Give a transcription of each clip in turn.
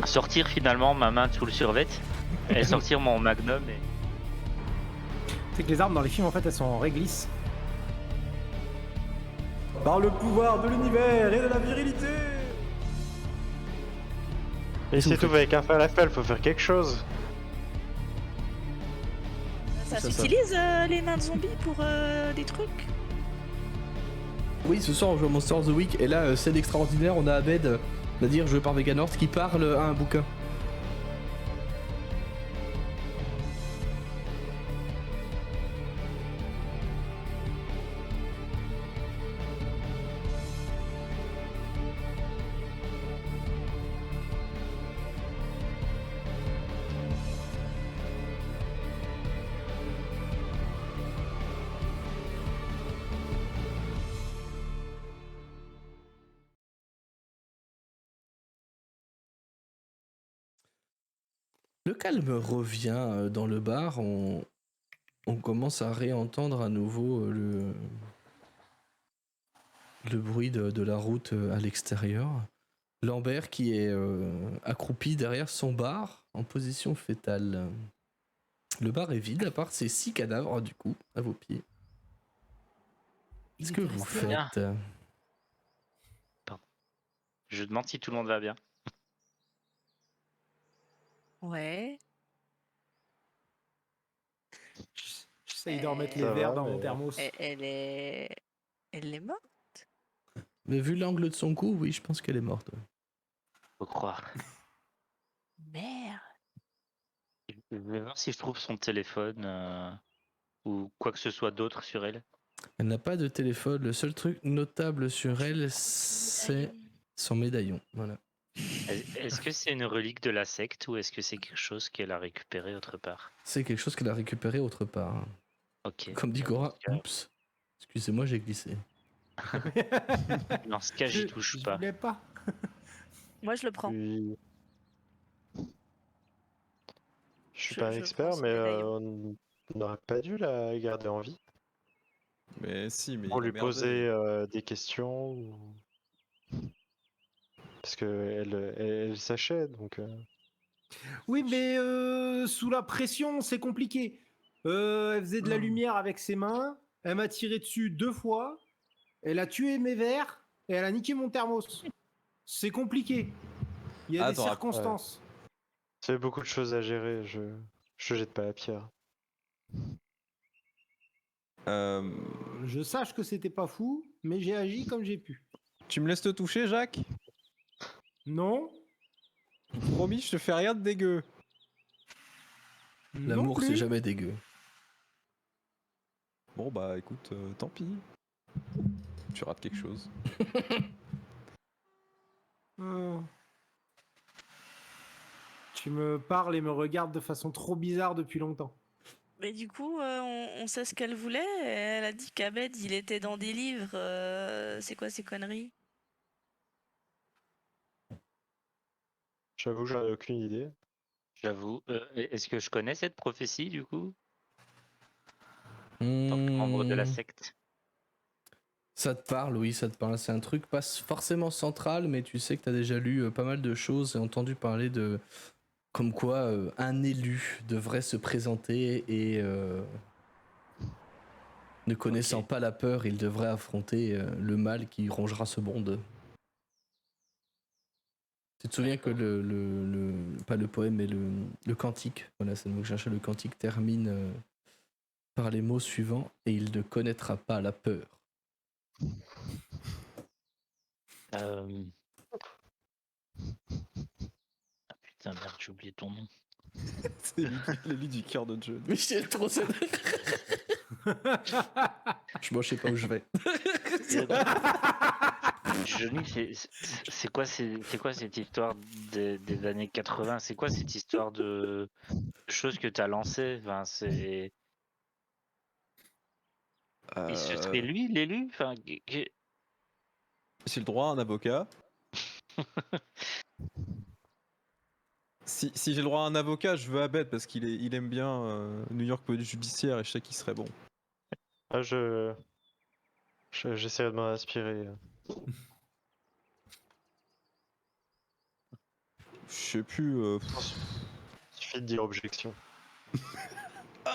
Sortir finalement ma main sous le survêt et sortir mon magnum et... C'est que les armes dans les films en fait elles sont en réglisse. Par le pouvoir de l'univers et de la virilité. Et c'est tout, avec un falafel, faut faire quelque chose. Ça Ça, s'utilise les mains de zombies pour des trucs? Oui, ce soir on joue à Monster of the Week et là, scène extraordinaire, on a Abed, c'est-à-dire joué par Veganorth, qui parle à un bouquin. Le calme revient dans le bar, on commence à réentendre à nouveau le bruit de la route à l'extérieur. Lambert qui est accroupi derrière son bar en position fétale. Le bar est vide à part ces 6 cadavres du coup à vos pieds. Qu'est-ce que vous faites? Je demande si tout le monde va bien. Ouais. J'essaye de remettre les Ça verres va, dans mon mais- thermos. Elle est morte? Mais vu l'angle de son cou, oui, je pense qu'elle est morte. Faut croire. Merde. Je vais voir si je trouve son téléphone ou quoi que ce soit d'autre sur elle. Elle n'a pas de téléphone, le seul truc notable sur elle, c'est son médaillon. Voilà. Est-ce que c'est une relique de la secte ou est-ce que c'est quelque chose qu'elle a récupéré autre part? C'est quelque chose qu'elle a récupéré autre part. Hein. Ok. Comme dit Cora, oups. Excusez-moi, j'ai glissé. Dans ce cas, j'y touche Je pas. voulais pas. Moi, je le prends. Je suis Je- pas un je expert, prends ce mais médaillon. on n'aurait pas dû la garder en vie. Mais si, mais Pour il a lui merdé. poser des questions. Parce que elle sachait, donc. Oui, mais sous la pression, c'est compliqué. Elle faisait de la lumière avec ses mains. Elle m'a tiré dessus 2 fois. Elle a tué mes verres et elle a niqué mon thermos. C'est compliqué. Il y a des Attends, circonstances. C'est beaucoup de choses à gérer, je jette pas la pierre. Je sache que c'était pas fou, mais j'ai agi comme j'ai pu. Tu me laisses te toucher, Jacques? Non. Promis, je te fais rien de dégueu. Non L'amour, plus. c'est jamais dégueu. Bon bah écoute, tant pis. Tu rates quelque chose. Hmm. Tu me parles et me regardes de façon trop bizarre depuis longtemps. Mais du coup, on sait ce qu'elle voulait. Elle a dit qu'Abed, il était dans des livres. C'est quoi ces conneries? J'avoue, j'en ai aucune idée. J'avoue. Est-ce que je connais cette prophétie du coup? En tant que membre de la secte. Ça te parle, oui, ça te parle. C'est un truc pas forcément central, mais tu sais que tu as déjà lu pas mal de choses et entendu parler de comme quoi un élu devrait se présenter et ne connaissant pas la peur, il devrait affronter le mal qui rongera ce monde. Tu te souviens que pas le poème, mais le cantique, voilà, c'est le mot que je cherchais, le cantique termine par les mots suivants, et il ne connaîtra pas la peur. Ah putain, merde, j'ai oublié ton nom. C'est l'élu du cœur de John. Michel Trossen. Moi, je sais pas où je vais. Johnny, c'est quoi cette histoire des années 80? C'est quoi cette histoire de choses que t'as lancées? Enfin, c'est... Et ce serait lui, l'élu? Enfin, J'ai le droit à un avocat. Si j'ai le droit à un avocat, je veux Abed parce il aime bien New York Police Judiciaire et je sais qu'il serait bon. Ah, j'essaierai de m'en inspirer. Je sais plus. Il suffit de dire objection.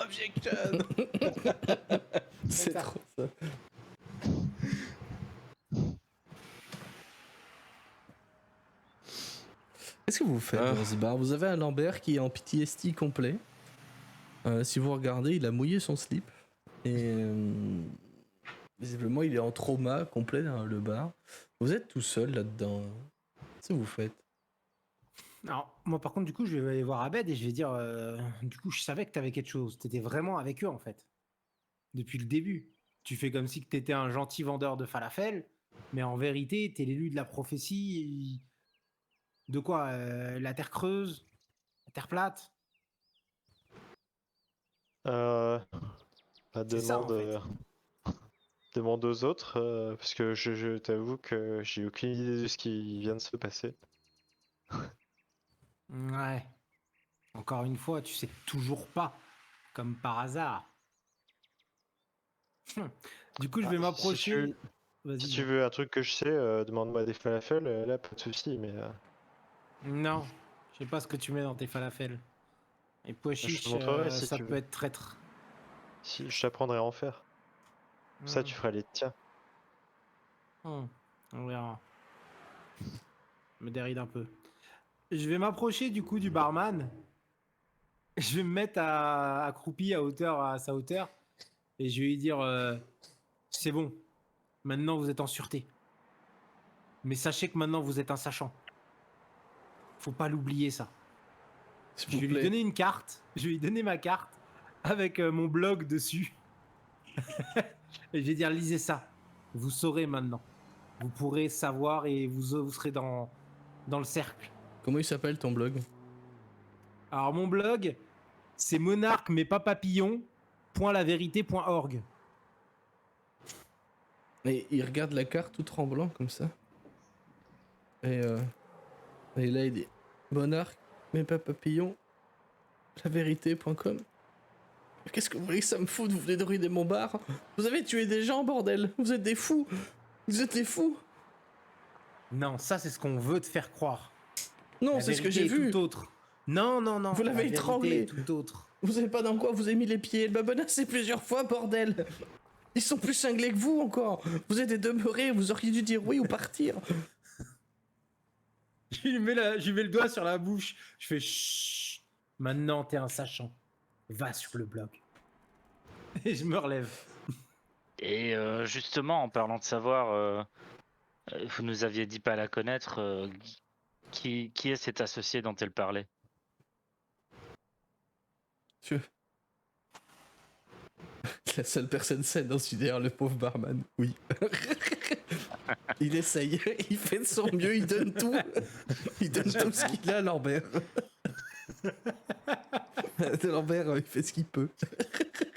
Objection. C'est ça. trop ça. Qu'est-ce que vous faites dans ce bar? Vous avez un Lambert qui est en PTSD complet. Si vous regardez, il a mouillé son slip. Et visiblement, il est en trauma complet dans le bar. Vous êtes tout seul là-dedans. Qu'est-ce que vous faites? Alors, moi, par contre, du coup, je vais aller voir Abed et je vais dire du coup, je savais que tu avais quelque chose. Tu étais vraiment avec eux, en fait. Depuis le début. Tu fais comme si tu étais un gentil vendeur de falafel, mais en vérité, tu es l'élu de la prophétie. De quoi la terre creuse? La terre plate? Bah, C'est ça, en fait. demande aux autres, parce que je t'avoue que j'ai aucune idée de ce qui vient de se passer. Ouais. Encore une fois, tu sais toujours pas. Comme par hasard. Du coup, je vais Ah, m'approcher. Vas-y. Si tu veux un truc que je sais, demande-moi des falafels, là, pas de soucis, mais Non, je sais pas ce que tu mets dans tes falafels. Et pois je te chiches, montrerai si ça tu peut veux. être traître. Si, je t'apprendrai à en faire. Comme ça, tu feras les tiens. On verra. Me déride un peu. Je vais m'approcher du coup du barman. Je vais me mettre accroupi à sa hauteur. Et je vais lui dire c'est bon, maintenant vous êtes en sûreté. Mais sachez que maintenant vous êtes un sachant. Faut pas l'oublier ça. S'il Je vous vais lui plaît. donner une carte. Je vais lui donner ma carte avec mon blog dessus. Et je vais dire lisez ça. Vous saurez maintenant. Vous pourrez savoir et vous serez dans le cercle. Comment il s'appelle ton blog? Alors mon blog, c'est monarque mais pas papillon.lavérité.org. Et il regarde la carte tout tremblant comme ça. Et là il dit monarque, mais pas papillon, lavérité.com. Qu'est-ce que vous voulez que ça me foute? Vous venez de ruiner mon bar. Vous avez tué des gens, bordel. Vous êtes des fous. Vous êtes des fous. Non, ça c'est ce qu'on veut te faire croire. Non, La c'est ce que vérité j'ai est vu. Tout autre. Non. Vous l'avez la vérité étranglé. est Tout autre. Vous savez pas dans quoi vous avez mis les pieds. Elle m'a menacé plusieurs fois, bordel. Ils sont plus cinglés que vous encore. Vous êtes des demeurés. Vous auriez dû dire oui ou partir. Je lui mets le doigt sur la bouche. Je fais chut. Maintenant t'es un sachant. Va sur le blog. Et je me relève. Et justement, en parlant de savoir, vous nous aviez dit pas la connaître. Qui est cet associé dont elle parlait? Je... La seule personne saine dans ce univers, le pauvre barman. Oui. Il essaye. Il fait de son mieux. Il donne tout. Il donne tout ce qu'il a, Lambert. Lambert, il fait ce qu'il peut.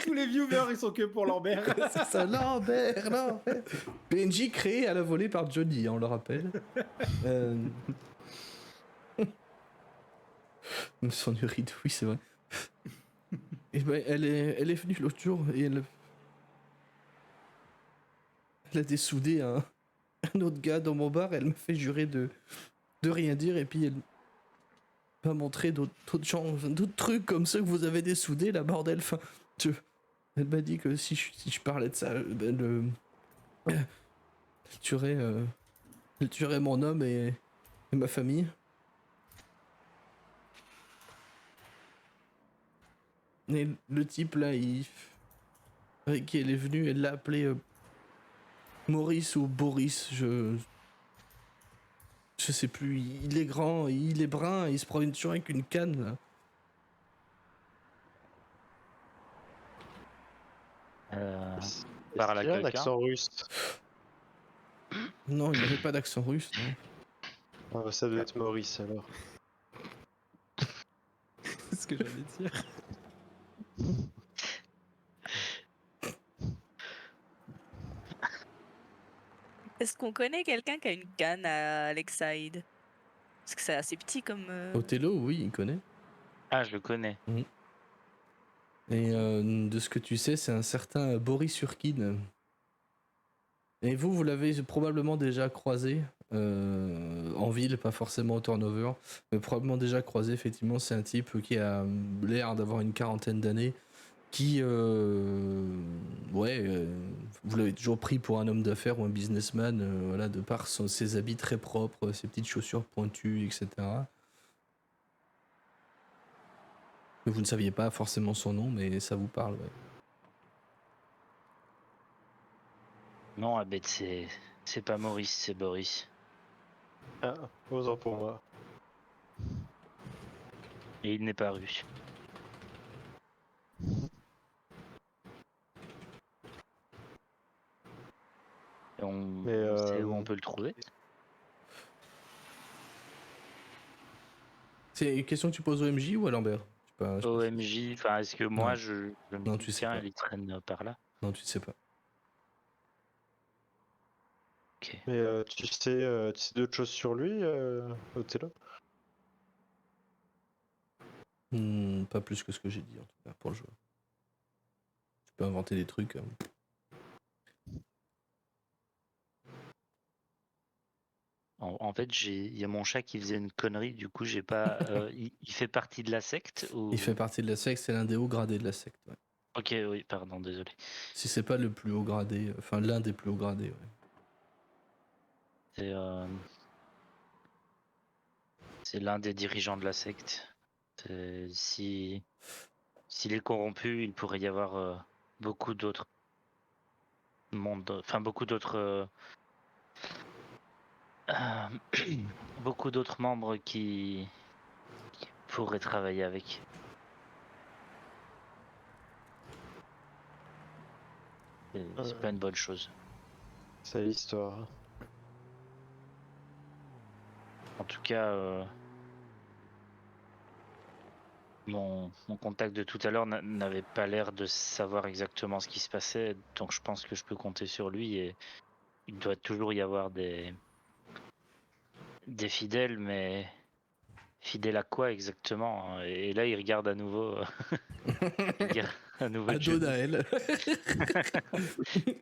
Tous les viewers ils sont que pour Lambert. C'est ça, Lambert. PNJ créé à la volée par Johnny, on le rappelle. Son uride, oui, c'est vrai. Et ben, elle est venue l'autre jour et elle a dessoudé un autre gars dans mon bar. Elle m'a fait jurer de rien dire et puis elle m'a montré d'autres trucs comme ceux que vous avez dessoudés, la bordel. Enfin, elle m'a dit que si je parlais de ça, elle tuerait mon homme et ma famille. Et le type là, avec qui elle est venue, elle l'a appelé Maurice ou Boris, je sais plus. Il est grand, il est brun, il se promène toujours avec une canne là. Parle à Est-ce qu'il y a un quelqu'un. accent russe? Non, il n'avait pas d'accent russe. Non. Ah, bah, ça doit être Maurice alors. C'est ce que j'allais dire. Est-ce qu'on connaît quelqu'un qui a une canne à Lakeside? Parce que c'est assez petit comme. Othello, oui, il connaît. Ah, je le connais. Et de ce que tu sais, c'est un certain Boris Urkin. Et vous l'avez probablement déjà croisé En ville, pas forcément au turnover, mais probablement déjà croisé. Effectivement, c'est un type qui a l'air d'avoir une quarantaine d'années, qui, vous l'avez toujours pris pour un homme d'affaires ou un businessman, voilà, de par ses habits très propres, ses petites chaussures pointues, etc. Vous ne saviez pas forcément son nom, mais ça vous parle, ouais. Non, Abed, c'est pas Maurice, c'est Boris. Ah, autant pour moi. Et il n'est pas rue. Et on sait où on peut le trouver. C'est une question que tu poses au MJ ou à Lambert? Je sais pas. OMJ, enfin, est-ce que moi, Non. je me Non, dis, tu sais tiens, pas. il traîne par là. Non, tu ne sais pas. Ok. Mais tu sais d'autres choses sur lui, Othello? Pas plus que ce que j'ai dit, en tout cas, pour le jeu. Tu peux inventer des trucs. En fait, il y a mon chat qui faisait une connerie, du coup, j'ai pas. Il fait partie de la secte ou... Il fait partie de la secte, c'est l'un des hauts gradés de la secte. Ouais. Ok, oui, pardon, désolé. Si c'est pas le plus haut gradé, enfin l'un des plus hauts gradés. Ouais. C'est l'un des dirigeants de la secte. S'il est corrompu, il pourrait y avoir beaucoup d'autres mondes, enfin beaucoup d'autres beaucoup d'autres membres qui pourraient travailler avec. C'est pas une bonne chose. C'est l'histoire. En tout cas, mon contact de tout à l'heure n'avait pas l'air de savoir exactement ce qui se passait, donc je pense que je peux compter sur lui et il doit toujours y avoir des fidèles, mais fidèles à quoi exactement? Et là, il regarde à nouveau, il regarde à nouveau Johnny. Adonaël,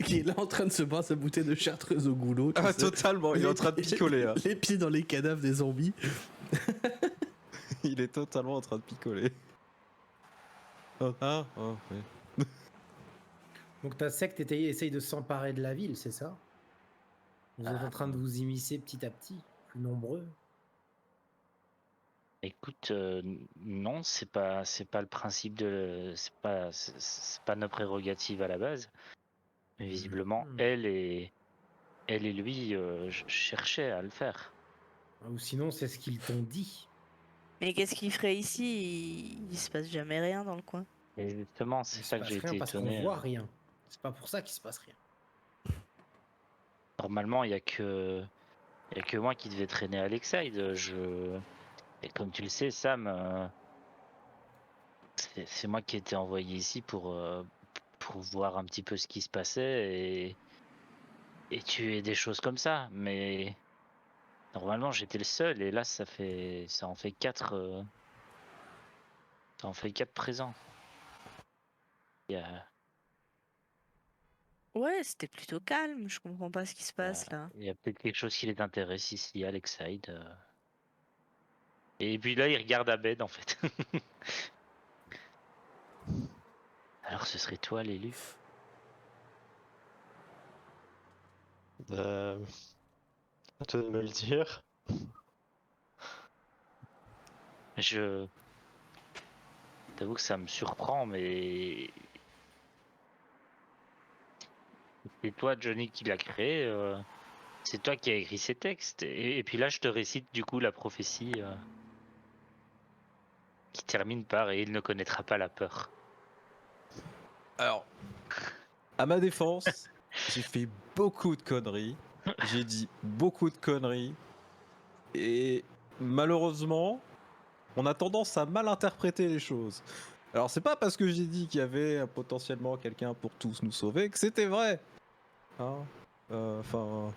qui est là en train de se boire sa bouteille de chartreuse au goulot. tu Ah, sais. totalement, il est en train de picoler. Hein. Les pieds dans les cadavres des zombies. Il est totalement en train de picoler. Oh, ah, oh, oui. Donc ta secte essaye de s'emparer de la ville, c'est ça? Vous êtes en train de vous immiscer petit à petit, plus nombreux. Écoute, non, c'est pas le principe de, c'est pas nos prérogatives à la base. Mais visiblement, Mhm. elle et lui cherchaient à le faire. Ou sinon, c'est ce qu'ils t'ont dit. Mais qu'est-ce qu'il ferait ici? Il se passe jamais rien dans le coin. Et justement, c'est Il se ça que passe j'ai rien été parce qu'on étonné. voit rien. C'est pas pour ça qu'il se passe rien. Normalement, il y a que moi qui devais traîner à Lakeside. Et comme tu le sais, Sam, c'est moi qui ai été envoyé ici pour voir un petit peu ce qui se passait et tuer des choses comme ça. Mais normalement, j'étais le seul et là, ça en fait 4. Ça en fait 4 présents. Il y a, Ouais, c'était plutôt calme. Je comprends pas ce qui se passe là. il y a peut-être quelque chose qui les intéresse ici à Lakeside. Et puis là, il regarde Abed en fait. Alors, ce serait toi l'élu? À toi de me le dire. Je t'avoue que ça me surprend, mais c'est toi, Johnny, qui l'a créé. C'est toi qui as écrit ces textes. Et puis là, je te récite du coup la prophétie qui termine par et il ne connaîtra pas la peur. Alors, à ma défense, j'ai fait beaucoup de conneries. J'ai dit beaucoup de conneries. Et malheureusement, on a tendance à mal interpréter les choses. Alors, c'est pas parce que j'ai dit qu'il y avait potentiellement quelqu'un pour tous nous sauver que c'était vrai. Hein? Enfin.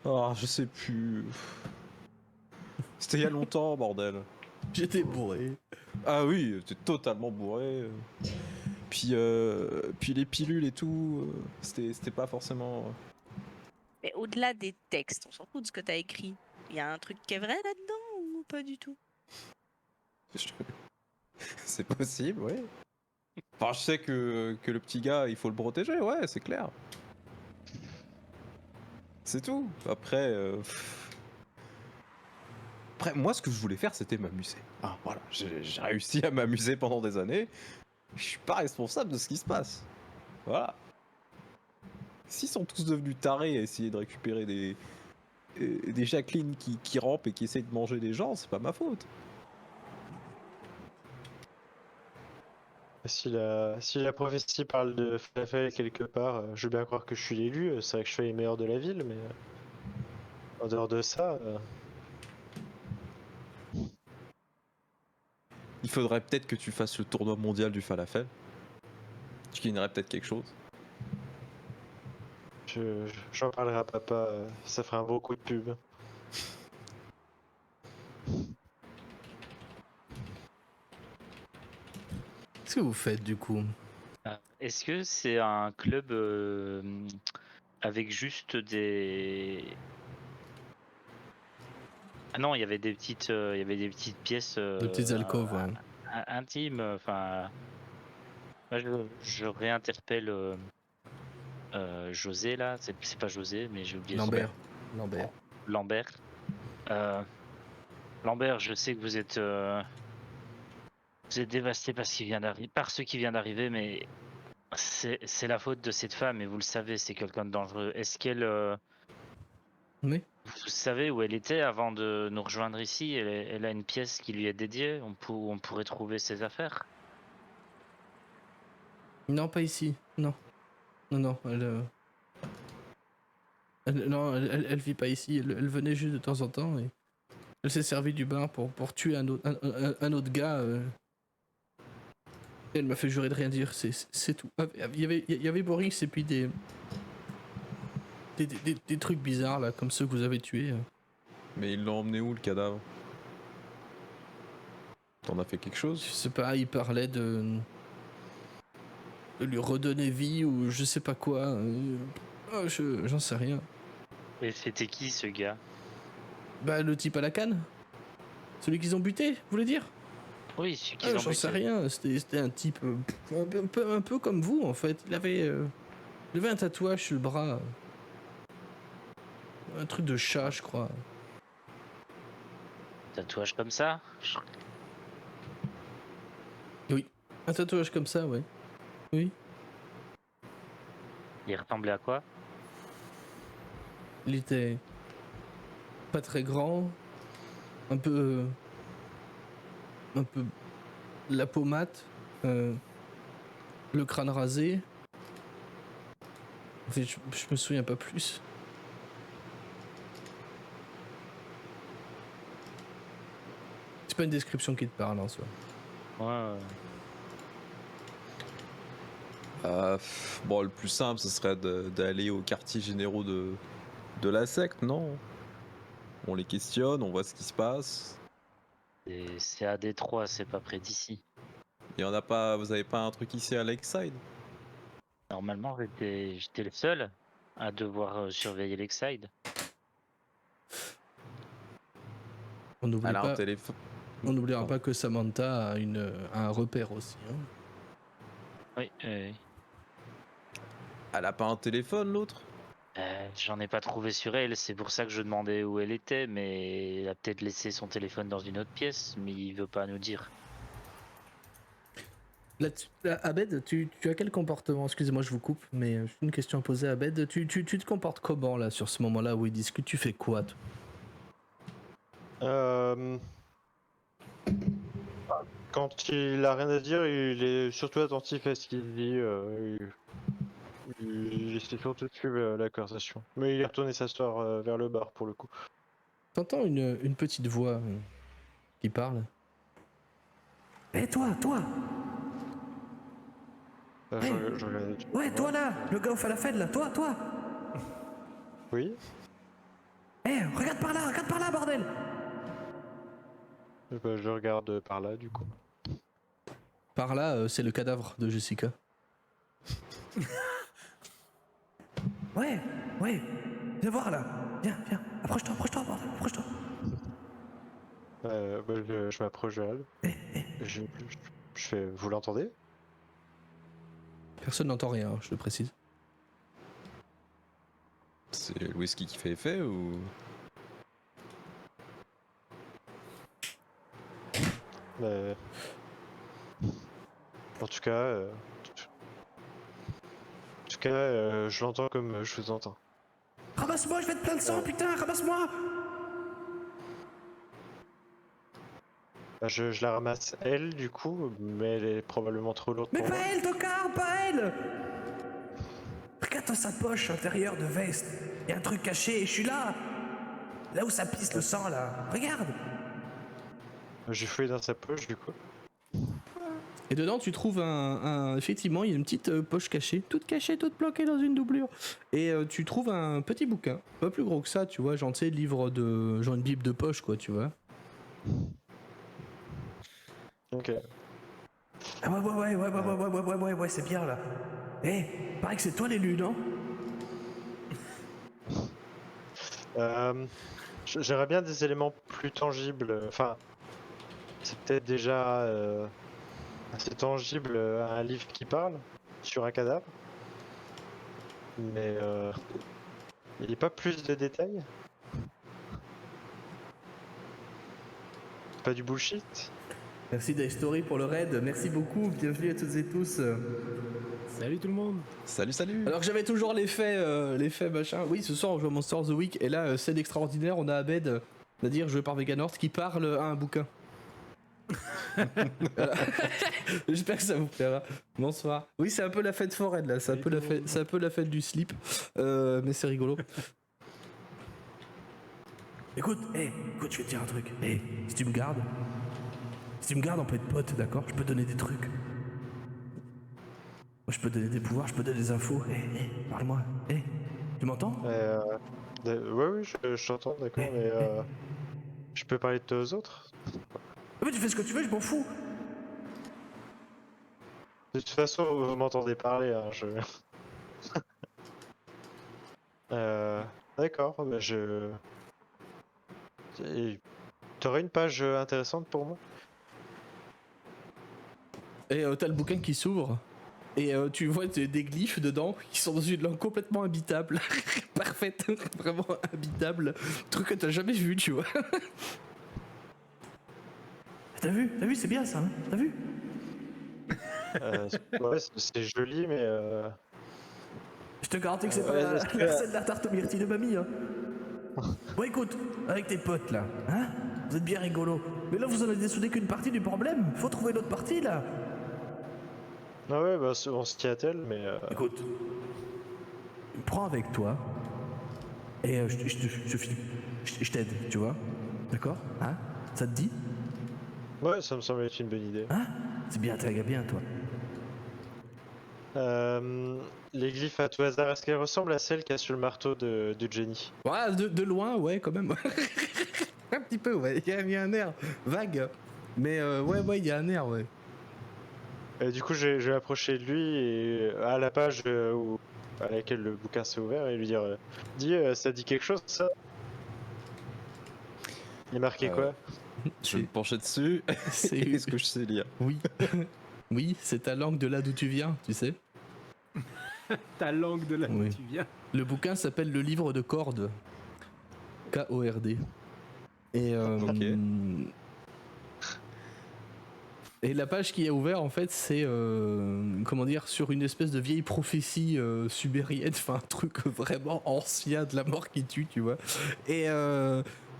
Oh, je sais plus. C'était il y a longtemps, bordel. J'étais bourré. Ah oui, t'es totalement bourré. Puis les pilules et tout, c'était pas forcément. Mais au-delà des textes, on s'en fout de ce que t'as écrit. Il y a un truc qui est vrai là-dedans ou pas du tout? C'est possible, ouais. Enfin, je sais que le petit gars, il faut le protéger, ouais, c'est clair. C'est tout. Après, moi, ce que je voulais faire, c'était m'amuser. Ah, voilà, j'ai réussi à m'amuser pendant des années. Je suis pas responsable de ce qui se passe. Voilà. S'ils sont tous devenus tarés à essayer de récupérer des Jacqueline qui rampent et qui essayent de manger des gens, c'est pas ma faute. Si la prophétie parle de falafel quelque part, je veux bien croire que je suis l'élu, c'est vrai que je fais les meilleurs de la ville, mais en dehors de ça, Il faudrait peut-être que tu fasses le tournoi mondial du falafel. Tu gagnerais peut-être quelque chose. j'en parlerai à papa, ça ferait un beau coup de pub. Qu'est-ce que vous faites du coup? Est-ce que c'est un club avec juste des... Ah non, il y avait des petites pièces De petites alcôves, ouais. intimes. Enfin, moi, je réinterpelle José là. C'est pas José, mais j'ai oublié son Lambert. nom. Lambert. Euh, Lambert, je sais que vous êtes dévasté par ce qui vient d'arriver, mais c'est la faute de cette femme et vous le savez, c'est quelqu'un de dangereux. Est-ce qu'elle Oui. vous savez où elle était avant de nous rejoindre ici? Elle a une pièce qui lui est dédiée. On pourrait trouver ses affaires. Non, pas ici. Non. Non, elle vit pas ici. Elle venait juste de temps en temps et elle s'est servie du bar pour tuer un autre gars. Et elle m'a fait jurer de rien dire. C'est tout. Il y avait Boris et puis des trucs bizarres là, comme ceux que vous avez tués. Mais ils l'ont emmené où, le cadavre? T'en as fait quelque chose? Je sais pas, il parlait de lui redonner vie ou je sais pas quoi. J'en sais rien. Et c'était qui ce gars? Bah le type à la canne. Celui qu'ils ont buté, vous voulez dire? Oui, celui qu'ils ont J'en sais buté. rien, c'était un type un peu comme vous en fait. Il avait un tatouage sur le bras. Un truc de chat, je crois. Tatouage comme ça? Oui, un tatouage comme ça, ouais. Oui. Il ressemblait à quoi? Il était pas très grand, un peu la peau mate, le crâne rasé. En fait, je me souviens pas plus. C'est pas une description qui te parle en soi. Ouais. Bon, le plus simple, ce serait d'aller au quartier généraux de la secte, non? On les questionne, on voit ce qui se passe. C'est à Détroit, c'est pas près d'ici. Et on a pas, vous avez pas un truc ici à Lakeside? Normalement, j'étais le seul à devoir surveiller Lakeside. On n'oublie Alors, pas, téléphone. on n'oubliera pas que Samantha a un repère aussi. Hein. Oui. Elle a pas un téléphone, l'autre? J'en ai pas trouvé sur elle, c'est pour ça que je demandais où elle était, mais elle a peut-être laissé son téléphone dans une autre pièce, mais il veut pas nous dire. Abed, tu as quel comportement? Excusez-moi, je vous coupe, mais j'ai une question à poser à Abed. Tu te comportes comment là, sur ce moment-là où il discute? Tu fais quoi toi? Quand il a rien à dire, il est surtout attentif à ce qu'il dit. Il essaie surtout de suivre la conversation. Mais il est retourné s'asseoir vers le bar pour le coup. T'entends une petite voix qui parle. Eh toi Je regarde. Ouais, toi là, le gars au falafel là, toi Oui. Eh, regarde par là, bordel. Je regarde par là du coup. Par là, c'est le cadavre de Jessica. Ouais, viens voir là. Viens, viens. Approche-toi, bordel, approche-toi. Je m'approche vers elle. Je fais, vous l'entendez? Personne n'entend rien, je le précise. C'est le whisky qui fait effet ou... En tout cas, je l'entends comme je vous entends. Ramasse-moi, je vais te plein de sang, putain, ramasse-moi. Je la ramasse elle du coup, mais elle est probablement trop lourde Mais pour pas moi. elle, tocard, pas elle. Regarde dans sa poche intérieure de veste. Y a un truc caché, je suis là. Là où ça pisse le sang, là. Regarde. J'ai fouillé dans sa poche du coup. Et dedans, tu trouves effectivement, il y a une petite poche cachée, toute planquée dans une doublure. Et tu trouves un petit bouquin, pas plus gros que ça, tu vois, genre, tu sais, livre de. Genre une bible de poche, quoi, tu vois. Ok. Ah ouais, c'est bien, là. Eh, paraît que c'est toi l'élu, non? J'aimerais bien des éléments plus tangibles. Enfin, c'est peut-être déjà assez tangible un livre qui parle sur un cadavre. Mais il n'y a pas plus de détails? Pas du bullshit? Merci Story pour le raid, merci beaucoup, bienvenue à toutes et tous. Salut tout le monde. Salut, salut. Alors que j'avais toujours l'effet machin. Oui, ce soir on joue à Monster of the Week et là, scène extraordinaire, on a Abed, c'est-à-dire joué par Veganorth, qui parle à un bouquin. Voilà. J'espère que ça vous plaira. Bonsoir. Oui, c'est un peu la fête foraine là, c'est un peu la fête du slip, mais c'est rigolo. Écoute, je vais te dire un truc. Si tu me gardes, on peut être potes, d'accord? Je peux te donner des trucs. Moi, je peux te donner des pouvoirs, je peux te donner des infos. Parle-moi. Tu m'entends? Oui, je t'entends, d'accord, mais je peux parler de toi aux autres? Mais tu fais ce que tu veux, je m'en fous. De toute façon, vous m'entendez parler, hein, D'accord, bah T'aurais une page intéressante pour moi? Et t'as le bouquin qui s'ouvre. Et tu vois des glyphes dedans qui sont dans une langue complètement habitable. Parfaite, vraiment habitable. Truc que t'as jamais vu, tu vois. T'as vu, c'est bien ça, hein? T'as vu? Ouais, c'est joli, mais Je te garantis que c'est pas est-ce que- la scène de la tarte aux myrtilles de mamie, hein. Bon, écoute, avec tes potes là, hein? Vous êtes bien rigolos. Mais là, vous en avez dessoudé qu'une partie du problème. Faut trouver l'autre partie là. Ah ouais, bah on se tient à tel, mais Écoute, tu me prends avec toi et je t'aide, tu vois? D'accord? Hein? Ça te dit? ouais, ça me semble être une bonne idée. Hein? C'est bien, t'as bien toi. Les glyphes à tout hasard, est-ce qu'elles ressemblent à celles qu'il y a sur le marteau de Jenny? Ouais, de loin, ouais, quand même. Un petit peu, ouais. Il y a un air vague. Mais ouais, il y a un air, ouais. Du coup, je vais approcher de lui et à la page à laquelle le bouquin s'est ouvert et lui dire dis, ça dit quelque chose ça? Il est marqué quoi? Je vais me pencher dessus. C'est Est-ce que je sais lire? Oui. Oui, c'est ta langue de là d'où tu viens, tu sais. Ta langue de là où Oui. tu viens. Le bouquin s'appelle Le livre de cordes. K-O-R-D. Et, Ok. et la page qui est ouverte, en fait, c'est comment dire, sur une espèce de vieille prophétie sumérienne, enfin un truc vraiment ancien de la mort qui tue, tu vois. Et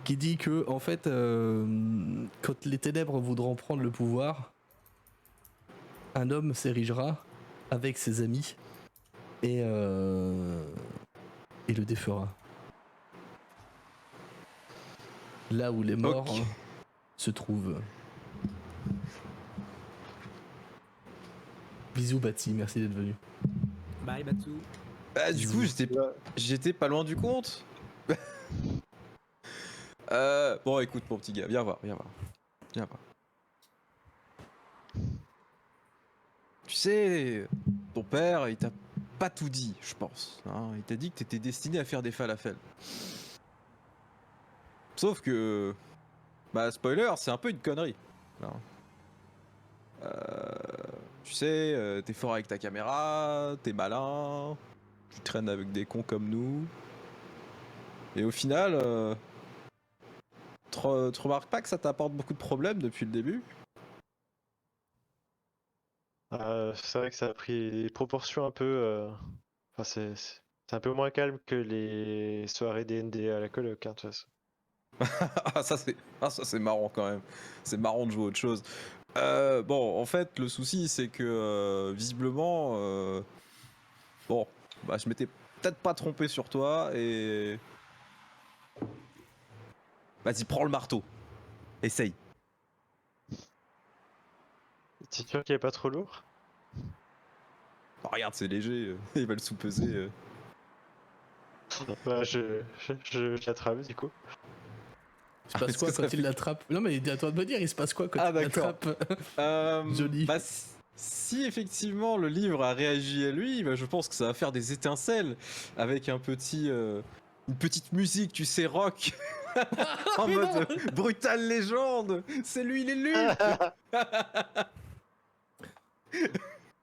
qui dit que, en fait, quand les ténèbres voudront prendre le pouvoir, un homme s'érigera avec ses amis et le défera. Là où les morts Ok. se trouvent. Bisous Bati, merci d'être venu. Bye Batsu. Ah, du coup, j'étais pas loin du compte. Bon, écoute, mon petit gars, viens voir. Tu sais, ton père, il t'a pas tout dit, je pense. Hein. Il t'a dit que t'étais destiné à faire des falafels. Sauf que... Bah, spoiler, c'est un peu une connerie. Hein. Tu sais, t'es fort avec ta caméra, t'es malin, tu traînes avec des cons comme nous. Et au final, tu remarques pas que ça t'apporte beaucoup de problèmes depuis le début? C'est vrai que ça a pris des proportions un peu. Enfin, c'est un peu moins calme que les soirées DND à la coloc, hein, de toute façon. Ah, ça c'est marrant quand même. C'est marrant de jouer autre chose. Bon, en fait, le souci c'est que visiblement, bon, bah je m'étais peut-être pas trompé sur toi et vas-y, prends le marteau. Essaye. T'es sûr qu'il est pas trop lourd? Oh, regarde, c'est léger. Il va le sous-peser. Bah, je l'attrape du coup. Il se passe est-ce quoi que ça quand fait- il l'attrape? Non, mais à toi de me dire, il se passe quoi quand Ah, il d'accord. l'attrape? Joli. Bah, si effectivement le livre a réagi à lui, bah, je pense que ça va faire des étincelles avec un petit, une petite musique, tu sais, rock, en Mais mode non. brutale légende. C'est lui l'élu.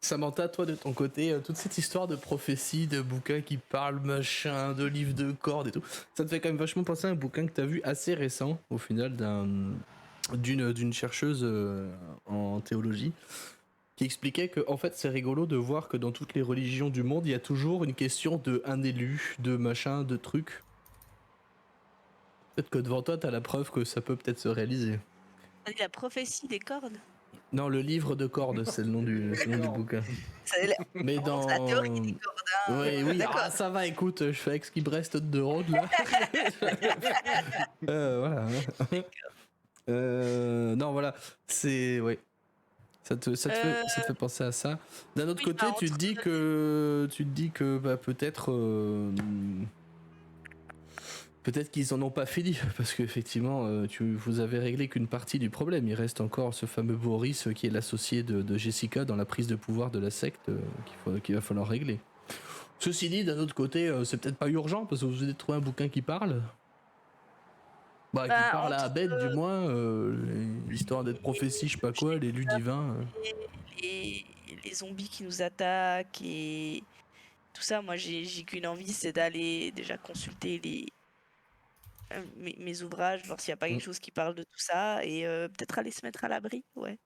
Samantha, toi de ton côté, toute cette histoire de prophétie, de bouquins qui parlent, machin, de livres de cordes et tout, ça te fait quand même vachement penser à un bouquin que t'as vu assez récent, au final, d'une chercheuse en théologie, qui expliquait que en fait c'est rigolo de voir que dans toutes les religions du monde, il y a toujours une question de un élu, de machin, de truc. Peut-être que devant toi, t'as la preuve que ça peut peut-être se réaliser. On dit la prophétie des cordes. Non, le livre de cordes, c'est le nom c'est le nom du bouquin. Mais dans... La théorie des cordes. Hein. Oui, oui, D'accord. ah, ça va, écoute, je fais avec Brest de Rhodes là. Voilà. Non, voilà, c'est. Ouais. Ça te fait penser à ça. D'un autre Oui, côté, bah, tu te dis que bah, peut-être. Peut-être qu'ils en ont pas fini, parce qu'effectivement, vous avez réglé qu'une partie du problème. Il reste encore ce fameux Boris qui est l'associé de Jessica dans la prise de pouvoir de la secte qu'il va falloir régler. Ceci dit, d'un autre côté, c'est peut-être pas urgent, parce que vous avez trouvé un bouquin qui parle. Bah, qui Bah, parle à entre Abed, du moins, histoire d'être prophétie, je sais pas quoi, l'élu divin. les, les zombies qui nous attaquent et tout ça, moi j'ai qu'une envie, c'est d'aller déjà consulter mes ouvrages, voir s'il n'y a pas quelque chose qui parle de tout ça et peut-être aller se mettre à l'abri, ouais.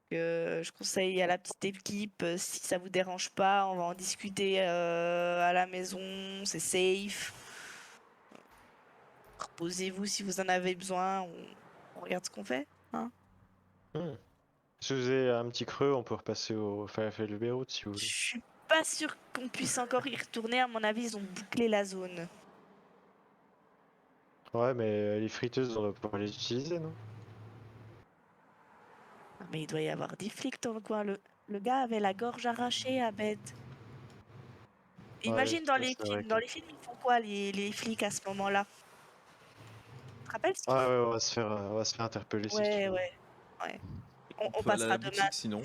Je conseille à la petite équipe, si ça vous dérange pas, on va en discuter à la maison, c'est safe. Reposez-vous si vous en avez besoin, on regarde ce qu'on fait. Hein. Si vous avez un petit creux, on peut repasser au Falafel de Beyrouth si vous Je voulez. suis pas sûre qu'on puisse encore y retourner, à mon avis ils ont bouclé la zone. Ouais, mais les friteuses, on doit pouvoir les utiliser, non? Ah, mais il doit y avoir des flics dans le coin, le gars avait la gorge arrachée à bête. Imagine Ouais, dans ça, les c'est vrai films, dans les films ils font quoi les flics à ce moment-là? Tu te rappelles ce qu'ils Ah font? ouais, on va se faire interpeller si tu Ouais, veux. ouais. On peut aller à passera la demain. boutique sinon.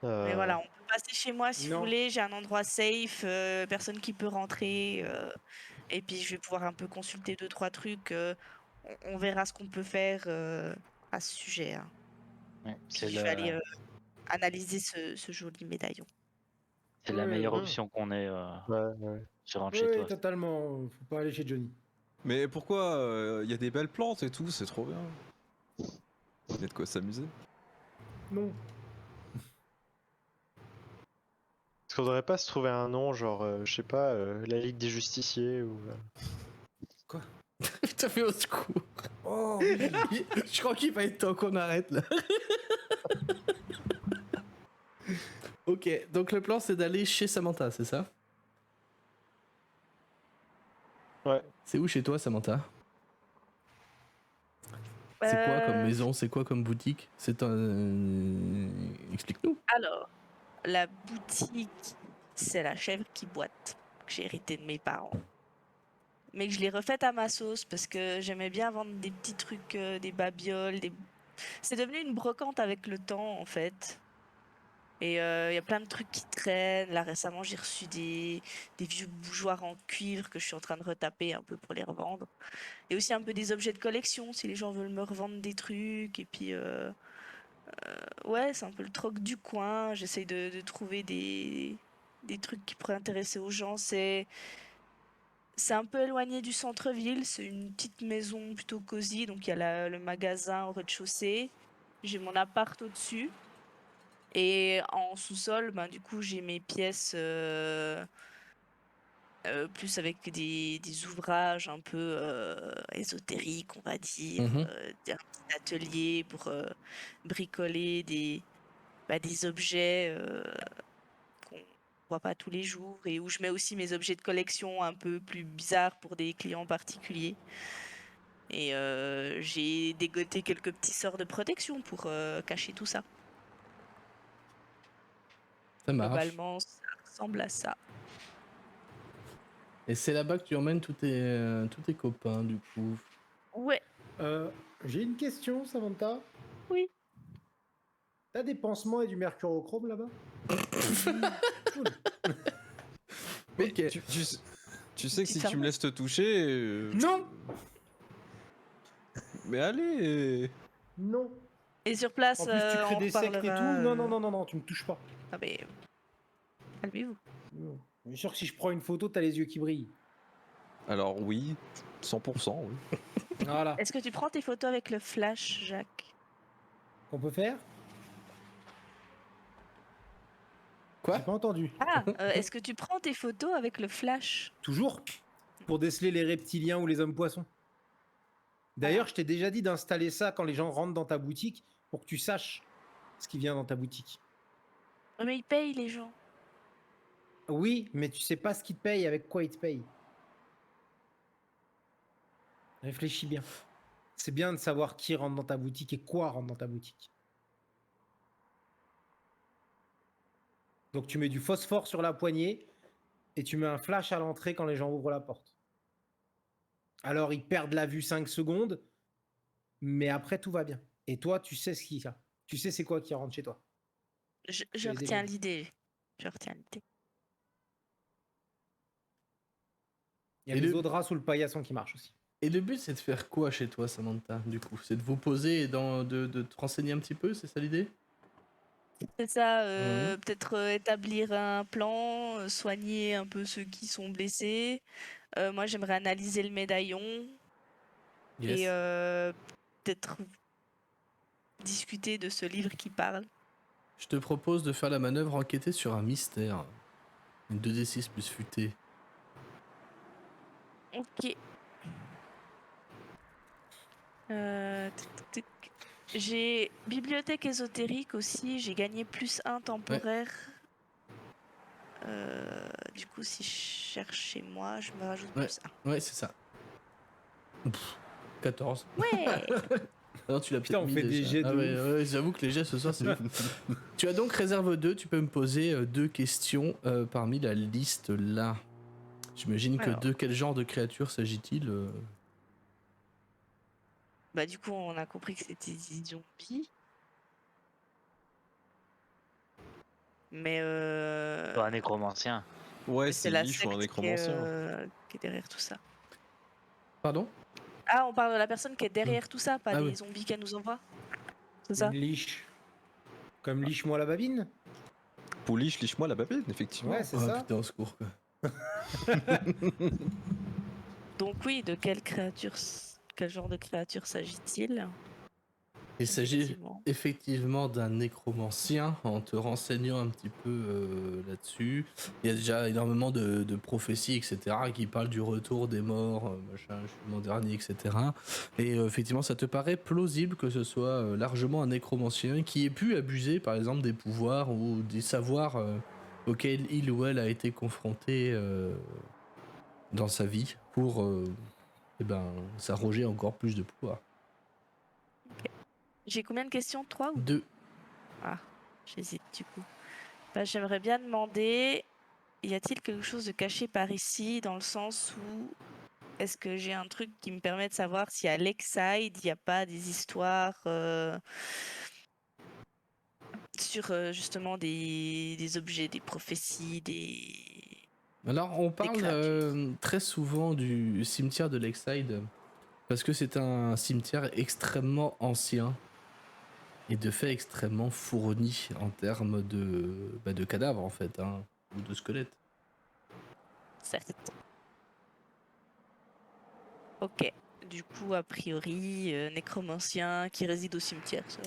Mais voilà, on peut passer chez moi si vous Non. voulez, j'ai un endroit safe, personne qui peut rentrer, et puis je vais pouvoir un peu consulter 2-3 trucs, on verra ce qu'on peut faire à ce sujet. Hein. Ouais, Puis je vais aller analyser ce joli médaillon. c'est la Ouais, meilleure ouais. option qu'on ait. Ouais. Je rentre chez Oui, toi. totalement. Faut pas aller chez Johnny. Mais pourquoi il y a des belles plantes et tout, c'est trop bien. Il y a de quoi s'amuser. Non. Est-ce qu'on devrait pas se trouver un nom, genre, je sais pas, la Ligue des Justiciers ou. Putain, fait au secours. Oh oui. Je crois qu'il va être temps qu'on arrête là. Ok, donc le plan c'est d'aller chez Samantha, c'est ça? Ouais. C'est où chez toi, Samantha? C'est quoi comme maison? C'est quoi comme boutique? C'est un. Explique-nous. Alors, la boutique, c'est la chèvre qui boite, que j'ai hérité de mes parents. Mais que je l'ai refaite à ma sauce parce que j'aimais bien vendre des petits trucs, des babioles, C'est devenu une brocante avec le temps, en fait. Et il y a plein de trucs qui traînent. Là, récemment, j'ai reçu des vieux bougeoirs en cuivre que je suis en train de retaper un peu pour les revendre. Et aussi un peu des objets de collection, si les gens veulent me revendre des trucs. Et puis, ouais, c'est un peu le troc du coin. J'essaye de trouver des trucs qui pourraient intéresser aux gens. C'est un peu éloigné du centre-ville. C'est une petite maison plutôt cosy. Donc, il y a le magasin au rez-de-chaussée. J'ai mon appart au-dessus. Et en sous-sol, ben, du coup, j'ai mes pièces plus avec des ouvrages un peu ésotériques, on va dire. Mhm. Un petit atelier pour bricoler des objets qu'on voit pas tous les jours et où je mets aussi mes objets de collection un peu plus bizarres pour des clients particuliers. Et j'ai dégoté quelques petits sorts de protection pour cacher tout ça. Ça marche. Globalement, ça ressemble à ça. Et c'est là-bas que tu emmènes tous tes copains, du coup. Ouais, J'ai une question, Samantha. oui. T'as des pansements et du mercurochrome là-bas? Cool. Mais Ok. tu sais que si tu me Ferme. laisses te toucher. Non. Mais allez. Non. Et sur place, En plus, tu crées on des sectes et tout. reparlera, Non, non, non, non, non, tu me touches pas. Ah mais calmez-vous. Non. Je suis sûr que si je prends une photo, t'as les yeux qui brillent. Alors oui, 100%, oui. Voilà. Est-ce que tu prends tes photos avec le flash, Jacques? Qu'on peut faire? Quoi? J'ai pas entendu. Ah, est-ce que tu prends tes photos avec le flash? Toujours pour déceler les reptiliens ou les hommes poissons. D'ailleurs, je t'ai déjà dit d'installer ça quand les gens rentrent dans ta boutique pour que tu saches ce qui vient dans ta boutique. Oh, mais ils payent les gens. Oui, mais tu sais pas ce qu'ils te payent, avec quoi ils te payent. Réfléchis bien. C'est bien de savoir qui rentre dans ta boutique et quoi rentre dans ta boutique. Donc tu mets du phosphore sur la poignée et tu mets un flash à l'entrée quand les gens ouvrent la porte. Alors ils perdent la vue 5 secondes, mais après tout va bien. Et toi, tu sais ce qu'il y a. Tu sais c'est quoi qui rentre chez toi. Je l'ai déjà retiens dit. l'idée. Je retiens l'idée. Il y a Et les le- audras sous le paillasson qui marchent aussi. Et le but, c'est de faire quoi chez toi, Samantha, du coup? C'est de vous poser et de te renseigner un petit peu, c'est ça l'idée? C'est ça, peut-être établir un plan, soigner un peu ceux qui sont blessés. Moi, j'aimerais analyser le médaillon Yes. et peut-être discuter de ce livre qui parle. Je te propose de faire la manœuvre enquêter sur un mystère. Une 2d6 plus futée. Ok. Tic, tic, tic. J'ai bibliothèque ésotérique aussi, j'ai gagné +1 temporaire. Du coup, si je cherche chez moi, je me rajoute Ouais. +1. Ouais, c'est ça. Pff, 14. Ouais. Non, tu l'as Putain, peut-être on mis fait des déjà. jets de Ah ouais, ouf. ouais, j'avoue que les jets ce soir, c'est Tu as donc réserve 2, tu peux me poser 2 questions parmi la liste là. J'imagine que Alors. de quel genre de créature s'agit-il Bah du coup, on a compris que c'était des zombies. Mais Pas un nécromancien. Ouais, c'est c'est la liche ou un secte nécromancien. qui est derrière tout ça. Pardon? Ah, on parle de la personne qui est derrière tout ça, pas Ah des oui. zombies qu'elle nous envoie. C'est ça? Une liche. Comme liche-moi la babine. Pouliche, liche-moi la babine, effectivement. Ouais, c'est Oh ça. putain, au secours quoi. Donc oui, de quelle créature, quel genre de créature s'agit-il? Il s'agit Effectivement. effectivement d'un nécromancien, en te renseignant un petit peu là-dessus. Il y a déjà énormément de prophéties, etc., qui parlent du retour des morts, machin, jugement dernier, etc. Et effectivement, ça te paraît plausible que ce soit largement un nécromancien qui ait pu abuser, par exemple, des pouvoirs ou des savoirs auxquels il ou elle a été confronté dans sa vie pour s'arroger encore plus de pouvoir. J'ai combien de questions? 3 ou 2. Ah, j'hésite du coup. Bah, j'aimerais bien demander, y a-t-il quelque chose de caché par ici, dans le sens où est-ce que j'ai un truc qui me permet de savoir si à Lakeside, il n'y a pas des histoires sur justement des objets, des prophéties, des Alors, on parle créatures. très souvent du cimetière de Lakeside parce que c'est un cimetière extrêmement ancien et de fait extrêmement fourni en termes de cadavres en fait, hein, ou de squelettes. Certes. Ok. Du coup, a priori, nécromancien qui réside au cimetière, ça.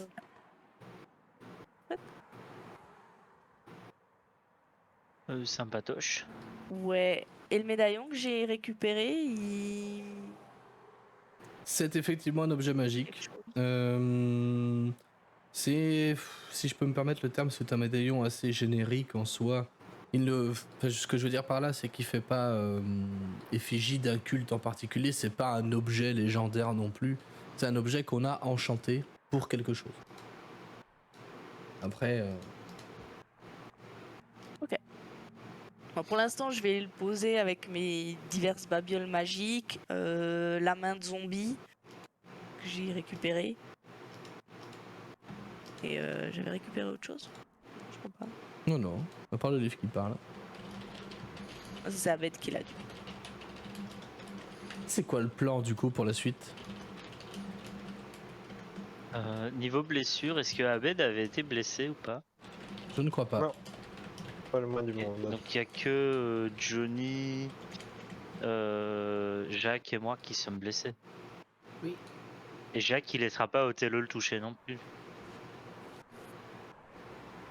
Sympatoche. Ouais. Et le médaillon que j'ai récupéré, il... C'est effectivement un objet quelque magique. chose. C'est, si je peux me permettre le terme, c'est un médaillon assez générique en soi. Ce que je veux dire par là, c'est qu'il fait pas effigie d'un culte en particulier. C'est pas un objet légendaire non plus. C'est un objet qu'on a enchanté pour quelque chose. Après, Bon, pour l'instant, je vais le poser avec mes diverses babioles magiques, la main de zombie que j'ai récupérée. Et j'avais récupéré autre chose? Je crois pas. non, à part le livre qui parle. Ah, c'est Abed qui l'a dû. C'est quoi le plan du coup pour la suite? Niveau blessure, est-ce que Abed avait été blessé ou pas? Je ne crois pas. Non. Pas le moins du Ok. monde. Donc il y a que Johnny, Jacques et moi qui sommes blessés. Oui. Et Jacques, il laissera pas Othello le toucher non plus.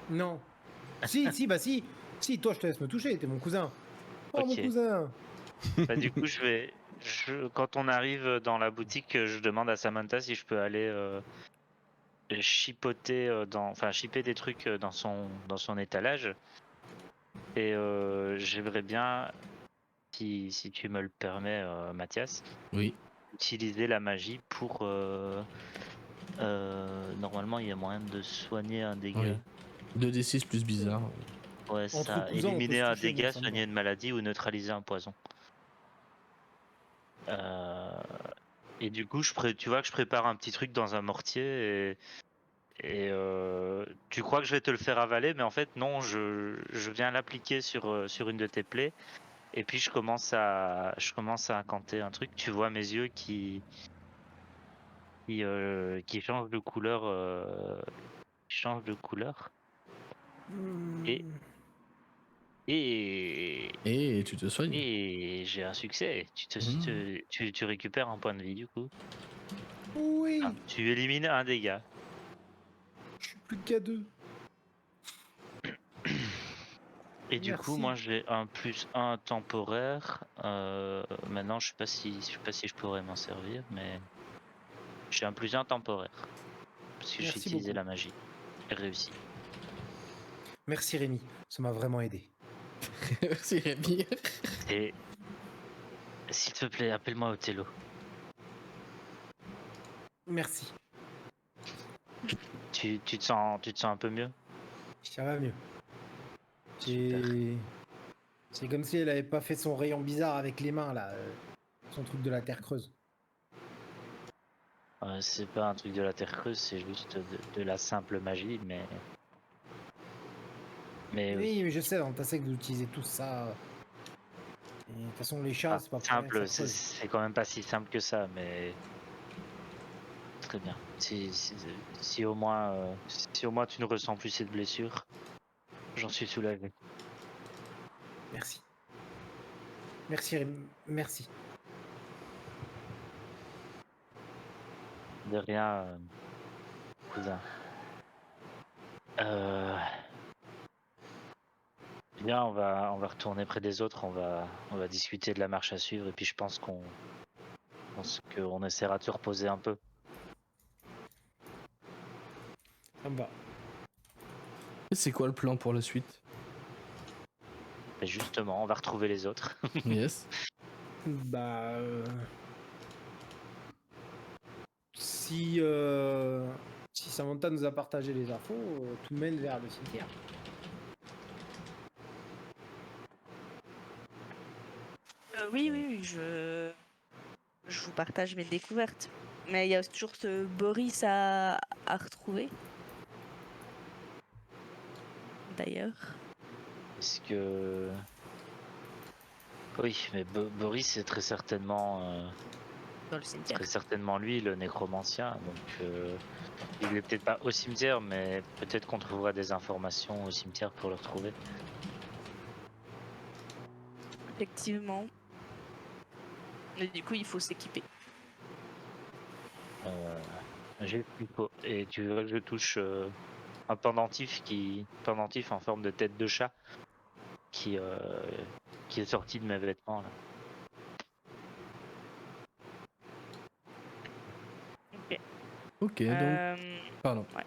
Non. Si, bah si. Si, toi, je te laisse me toucher, t'es mon cousin. Oh, mon Ok. cousin. Bah, du coup, quand on arrive dans la boutique, je demande à Samantha si je peux aller chipoter enfin chipper des trucs dans son étalage. Et j'aimerais bien, si tu me le permets, Mathias, Oui. utiliser la magie pour. Normalement, il y a moyen de soigner un dégât. Oui. 2d6 plus bizarre. Ouais, Entre ça. cousins, on peut Éliminer se un toucher, moi, dégât, ça me soigner va. une maladie ou neutraliser un poison. Et du coup, tu vois que je prépare un petit truc dans un mortier et tu crois que je vais te le faire avaler, mais en fait non, je viens l'appliquer sur une de tes plaies et puis je commence à incanter un truc. Tu vois mes yeux qui changent de couleur, et Hmm. et Et tu te soignes. et j'ai un succès. Mmh. Tu récupères un point de vie du coup. Oui. Ah, tu élimines un dégât. Je suis plus qu'à 2. Et du coup, Merci. moi j'ai un +1 temporaire. Maintenant, je sais pas si je pourrais m'en servir, mais j'ai un +1 temporaire parce que j'ai Merci utilisé beaucoup. la magie. Réussi. Merci Rémi, ça m'a vraiment aidé. Merci Rémi. Et s'il te plaît, appelle-moi Othello. Merci. Tu te sens un peu mieux? Ça va mieux. Super. C'est comme si elle avait pas fait son rayon bizarre avec les mains là, son truc de la terre creuse. C'est pas un truc de la terre creuse, c'est juste de la simple magie, mais oui. Oui, mais je sais, dans ta secte vous utilisez tous ça. Et de toute façon, les chats, Enfin, c'est pas pour rien que simple, ça creuse. c'est quand même pas si simple que ça, mais très bien. Si au moins tu ne ressens plus cette blessure, j'en suis soulagé. Merci. Merci Rémi, merci. De rien, cousin. Bien, on va retourner près des autres, on va discuter de la marche à suivre, et puis je pense qu'on essaiera de se reposer un peu. Ça me va. Et c'est quoi le plan pour la suite? Et justement, on va retrouver les autres. Yes. Bah. Si Samantha nous a partagé les infos, tout mène vers le cimetière. Oui, je je vous partage mes découvertes. Mais il y a toujours ce Boris à retrouver. D'ailleurs. Est-ce que... Oui, mais Boris c'est très certainement Dans le cimetière. lui le nécromancien, donc il est peut-être pas au cimetière, mais peut-être qu'on trouvera des informations au cimetière pour le retrouver. Effectivement. Mais du coup, il faut s'équiper. J'ai le qu'il faut. Et tu veux que je touche un pendentif en forme de tête de chat qui est sorti de mes vêtements là. Ok, donc. Pardon. Ouais.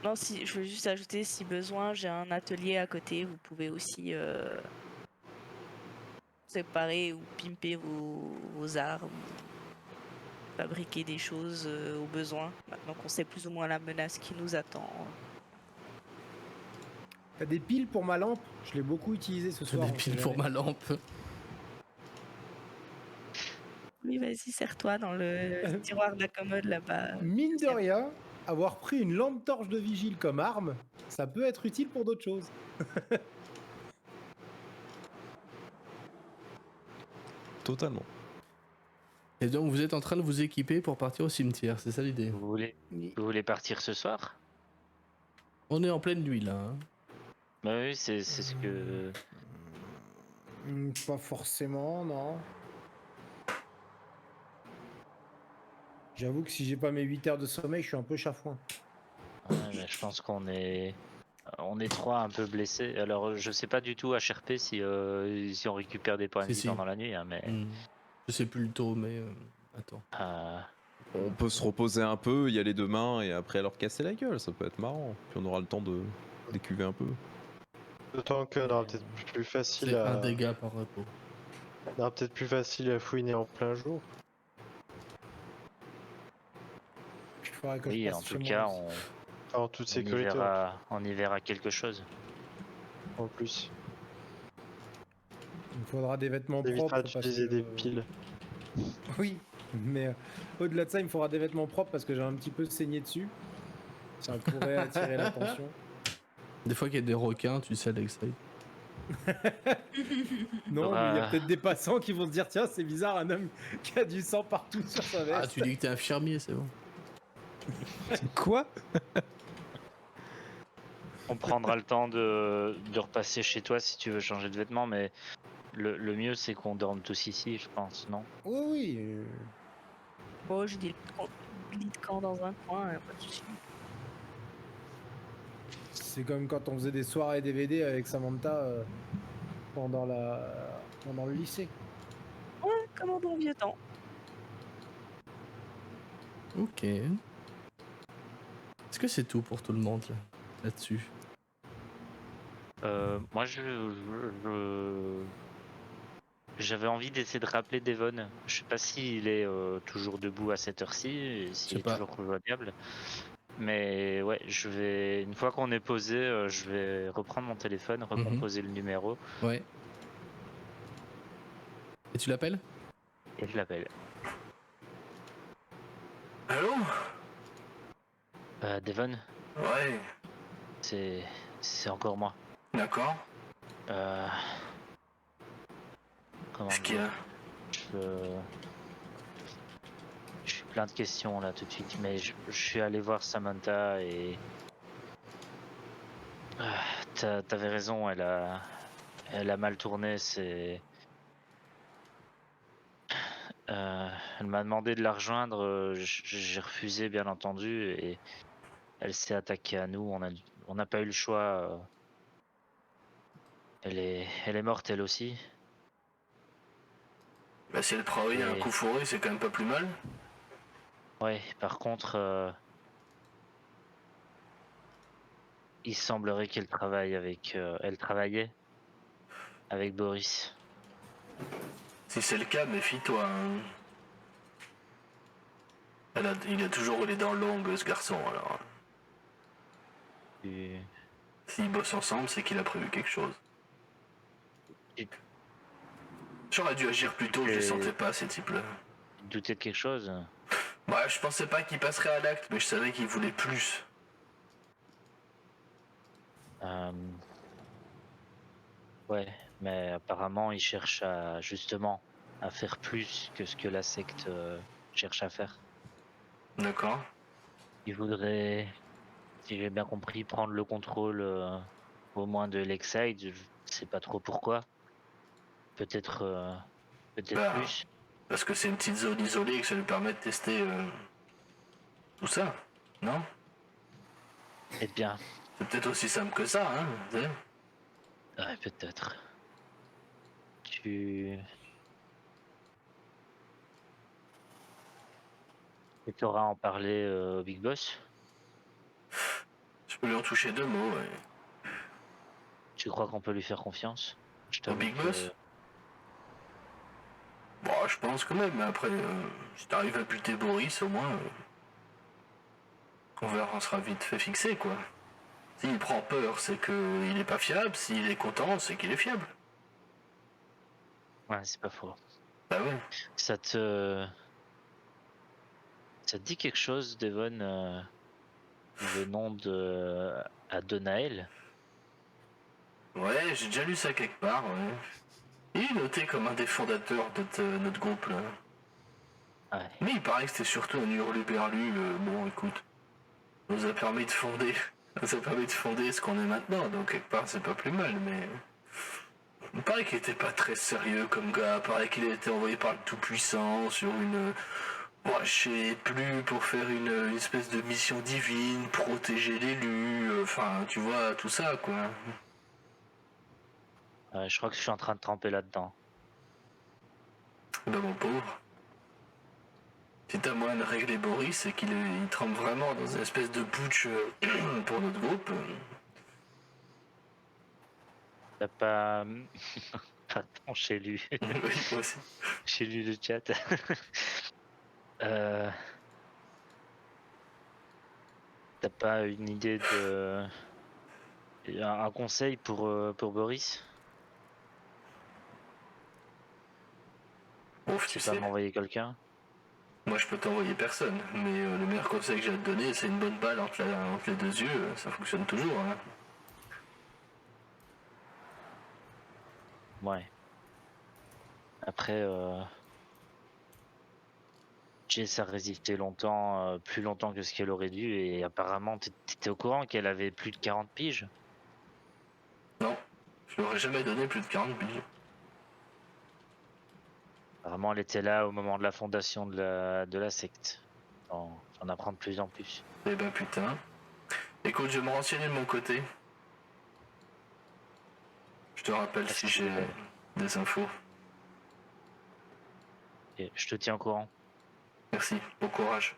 Non, si je veux juste ajouter, si besoin, j'ai un atelier à côté. Vous pouvez aussi séparer ou pimper vos armes, fabriquer des choses au besoin. Maintenant qu'on sait plus ou moins la menace qui nous attend. T'as des piles pour ma lampe? Je l'ai beaucoup utilisé ce J'ai soir. des on sait piles pour jamais. ma lampe. Oui, vas-y, serre-toi dans le tiroir de la commode là-bas. Mine de rien, avoir pris une lampe torche de vigile comme arme, ça peut être utile pour d'autres choses. Totalement. Et donc vous êtes en train de vous équiper pour partir au cimetière, c'est ça l'idée? Vous voulez partir ce soir? On est en pleine nuit là. Hein. Bah oui, c'est ce que... Pas forcément, non. J'avoue que si j'ai pas mes 8 heures de sommeil, je suis un peu chafouin. Ouais, mais je pense qu'on est... On est trois un peu blessés. Alors je sais pas du tout HRP si on récupère des points de vie Si. pendant la nuit, hein, mais... Je sais plus le taux, mais attends. On peut se reposer un peu, y aller demain et après leur casser la gueule, ça peut être marrant. Puis on aura le temps de décuver un peu. D'autant qu'on aura peut-être plus facile C'est à... un dégât par repos. On aura peut-être plus facile à fouiner en plein jour. Il faudrait que je Oui, passe en chez tout moi cas, aussi. En toute sécurité on y verra quelque chose. en plus. Il me faudra des vêtements Ça évitera propres. Parce d'utiliser que... des piles. Oui, mais au-delà de ça, il me faudra des vêtements propres parce que j'ai un petit peu saigné dessus. Ça pourrait attirer l'attention. Des fois qu'il y a des requins, tu sais, Alexei. Non, mais il y a peut-être des passants qui vont se dire tiens, c'est bizarre, un homme qui a du sang partout sur sa veste. Ah, tu dis que t'es infirmier, c'est bon. Quoi? On prendra le temps de repasser chez toi si tu veux changer de vêtements, mais le mieux c'est qu'on dorme tous ici, je pense, non? Oui, oui. Oh, j'ai des lits de camp dans un coin, pas de soucis. C'est comme quand on faisait des soirées DVD avec Samantha pendant le lycée. Ouais, comme en bon vieux temps. Ok. Est-ce que c'est tout pour tout le monde là-dessus? Moi j'avais envie d'essayer de rappeler Devon. Je sais pas s'il est toujours debout à cette heure-ci, et s'il est toujours joignable. Mais ouais, une fois qu'on est posé, je vais reprendre mon téléphone, recomposer le numéro. Ouais. Et tu l'appelles? Et je l'appelle. Allô? Devon, Ouais, c'est encore moi. d'accord. Comment Ce qu'il y a? Je suis plein de questions là tout de suite, mais je suis allé voir Samantha et t'avais raison, elle a mal tourné. Elle m'a demandé de la rejoindre, j'ai refusé bien entendu et elle s'est attaquée à nous. On n'a pas eu le choix. Elle est morte elle aussi. Bah si elle travaille à un coup fourré, c'est quand même pas plus mal. Ouais, par contre, il semblerait qu'elle elle travaillait avec Boris. Si c'est le cas, méfie-toi. Hein. Il a toujours les dents longues, ce garçon, alors. S'ils bossent ensemble, c'est qu'il a prévu quelque chose. J'aurais dû agir plus tôt, je les sentais pas, ces types-là. te doutais de quelque chose? Bah, je pensais pas qu'il passerait à l'acte, mais je savais qu'il voulait plus. Euh, Ouais, mais apparemment, il cherche à justement à faire plus que ce que la secte cherche à faire. D'accord. Il voudrait, si j'ai bien compris, prendre le contrôle au moins de Lakeside. Je sais pas trop pourquoi. Peut-être peut-être Bah, plus. parce que c'est une petite zone isolée et que ça lui permet de tester tout ça, non? Eh bien, C'est peut-être aussi simple que ça, hein? Tu sais. ouais, peut-être. Tu Tu auras en parler au Big Boss? Je peux lui en toucher deux mots, ouais. Tu crois qu'on peut lui faire confiance? Je Au t'avoue Big que Boss? Bon, je pense quand même, mais après, si t'arrives à buter Boris, au moins, on sera vite fait fixer, quoi. S'il prend peur, c'est qu'il est pas fiable. S'il est content, c'est qu'il est fiable. ouais, c'est pas faux. Bah ouais. Ça te Ça te dit quelque chose, Devon, le nom de Adonnaël? Ouais, j'ai déjà lu ça quelque part, ouais. Il est noté comme un des fondateurs de notre groupe, là. Ouais. Mais il paraît que c'était surtout un hurluberlu. Bon, écoute, nous a permis de fonder, nous a permis de fonder ce qu'on est maintenant, donc quelque part c'est pas plus mal, mais il paraît qu'il était pas très sérieux comme gars. Il paraît qu'il a été envoyé par le Tout-Puissant sur une, moi je sais plus, pour faire une espèce de mission divine, protéger l'élu, enfin tu vois tout ça quoi. Je crois que je suis en train de tremper là-dedans. Ben mon pauvre. Si t'as moyen de régler Boris et il trempe vraiment dans une espèce de putsch pour notre groupe. T'as pas... Attends, j'ai lu. Oui, moi aussi. J'ai lu le chat. Euh, T'as pas une idée de... Un conseil pour Boris? Ouf, Tu tu peux pas sais. m'envoyer quelqu'un? Moi, je peux t'envoyer personne, mais le meilleur conseil que j'ai à te donner, c'est une bonne balle entre les deux yeux. Ça fonctionne toujours. Hein. Ouais. Après, Jess a résisté longtemps, plus longtemps que ce qu'elle aurait dû, et apparemment, t'étais au courant qu'elle avait plus de 40 piges? Non, je lui aurais jamais donné plus de 40 billes. Apparemment, elle était là au moment de la fondation de la secte. J'en apprends de plus en plus. Eh ben putain. Écoute, je vais me renseigner de mon côté. Je te rappelle Parce si que, j'ai des infos. et je te tiens au courant. Merci, bon courage.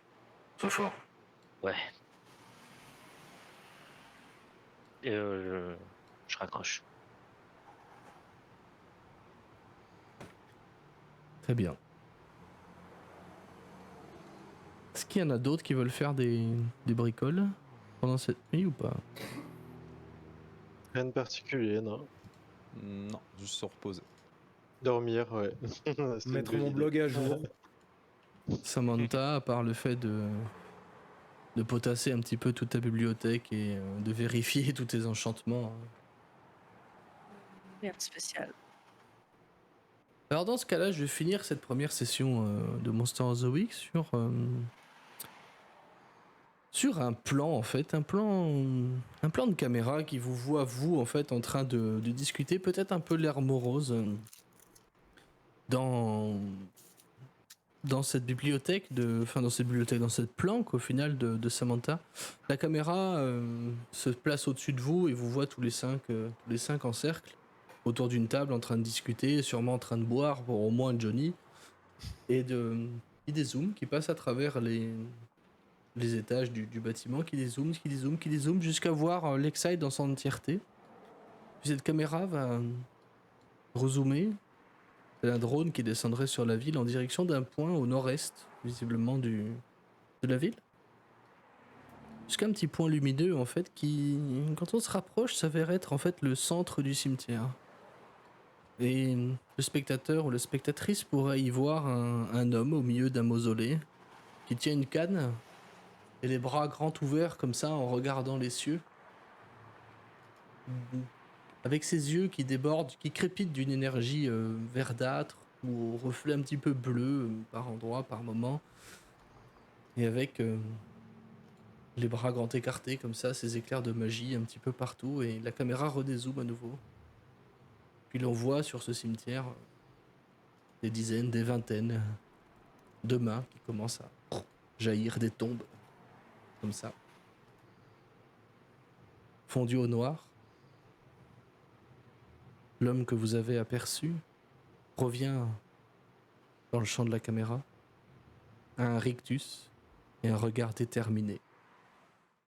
Sois fort. Ouais. Et je raccroche. Très bien. Est-ce qu'il y en a d'autres qui veulent faire des bricoles pendant cette nuit ou pas? Rien de particulier, non. Non, juste se reposer. Dormir, ouais. C'est une Mettre bonne mon idée. blog à jour. Samantha, à part le fait de potasser un petit peu toute ta bibliothèque et de vérifier tous tes enchantements. Rien de spécial. Alors dans ce cas-là, je vais finir cette première session de Monster of the Week sur un plan en fait, un plan de caméra qui vous voit vous en fait en train de discuter peut-être un peu l'air morose dans cette bibliothèque dans cette planque au final de Samantha. La caméra se place au-dessus de vous et vous voit tous les cinq en cercle autour d'une table en train de discuter, sûrement en train de boire pour au moins Johnny, et qui dézoome, qui passe à travers les étages du bâtiment, qui dézoome jusqu'à voir Lakeside dans son entièreté. Puis cette caméra va rezoomer. C'est un drone qui descendrait sur la ville en direction d'un point au nord-est, visiblement de la ville. Jusqu'à un petit point lumineux en fait qui, quand on se rapproche, s'avère être en fait le centre du cimetière. Et le spectateur ou la spectatrice pourrait y voir un homme au milieu d'un mausolée qui tient une canne et les bras grands ouverts comme ça en regardant les cieux. Avec ses yeux qui débordent, qui crépitent d'une énergie verdâtre ou au reflet un petit peu bleu par endroits, par moments. Et avec les bras grands écartés comme ça, ces éclairs de magie un petit peu partout. Et la caméra redézoome à nouveau. Puis l'on voit sur ce cimetière des dizaines, des vingtaines de mains qui commencent à jaillir des tombes. Comme ça. Fondu au noir. L'homme que vous avez aperçu revient dans le champ de la caméra, a un rictus et un regard déterminé.